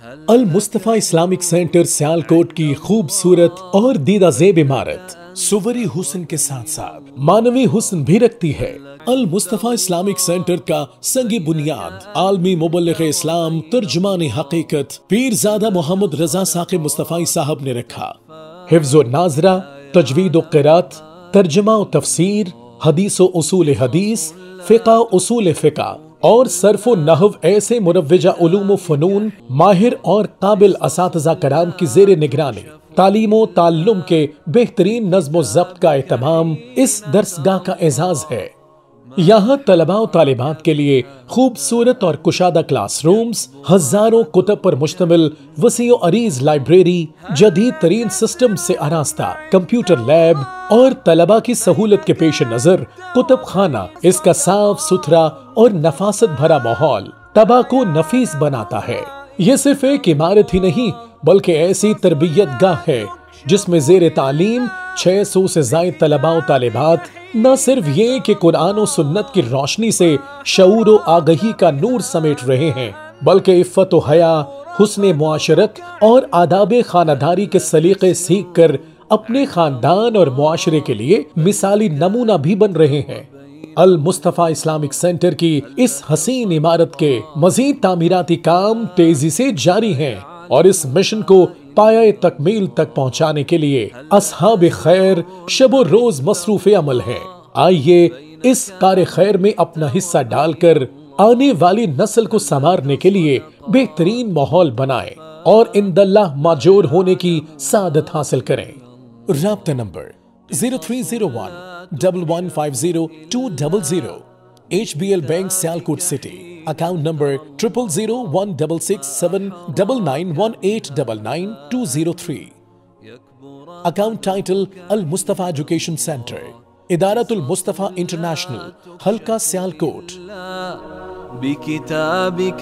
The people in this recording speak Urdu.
المصطفیٰ اسلامک سینٹر سیالکوٹ کی خوبصورت اور دیدہ زیب عمارت صوری حسن کے ساتھ ساتھ معنوی حسن بھی رکھتی ہے۔ المصطفیٰ اسلامک سینٹر کا سنگ بنیاد عالمی مبلغ اسلام ترجمان حقیقت پیرزادہ محمد رضا ساقی مصطفی صاحب نے رکھا۔ حفظ و ناظرہ، تجوید و قرات، ترجمہ و تفسیر، حدیث و اصول حدیث، فقہ و اصول فقہ اور صرف و نحو ایسے مروجہ علوم و فنون ماہر اور قابل اساتذہ کرام کی زیر نگرانی تعلیم و تعلم کے بہترین نظم و ضبط کا اہتمام اس درسگاہ کا اعزاز ہے۔ یہاں طلباء و طالبات کے لیے خوبصورت اور کشادہ کلاس رومز، ہزاروں کتب پر مشتمل وسیع و عریض لائبریری، جدید ترین سسٹم سے آراستہ کمپیوٹر لیب اور طلباء کی سہولت کے پیش نظر کتب خانہ اس کا صاف ستھرا اور نفاست بھرا ماحول طبع کو نفیس بناتا ہے۔ یہ صرف ایک عمارت ہی نہیں بلکہ ایسی تربیت گاہ ہے جس میں زیر تعلیم 600 سے زائد طلباء و طالبات نہ صرف یہ کہ قرآن و سنت کی روشنی سے شعور و آگہی کا نور سمیٹ رہے ہیں بلکہ عفت و حیا، حسن معاشرت اور آداب خانداری کے سلیقے سیکھ کر اپنے خاندان اور معاشرے کے لیے مثالی نمونہ بھی بن رہے ہیں۔ المصطفیٰ اسلامک سینٹر کی اس حسین عمارت کے مزید تعمیراتی کام تیزی سے جاری ہیں اور اس مشن کو پایہ تکمیل تک پہنچانے کے لیے اصحاب خیر شب و روز مصروف عمل ہیں۔ آئیے اس کار خیر میں اپنا حصہ ڈال کر آنے والی نسل کو سنوارنے کے لیے بہترین ماحول بنائیں اور انداللہ ماجور ہونے کی سعادت حاصل کریں۔ رابطہ number 0301-1150-200 HBL bank Sialkot city, account number 0001667991899203، account title Al Mustafa education centre, ادارت المصطفیٰ انٹرنیشنل، حلقہ سیالکوٹ۔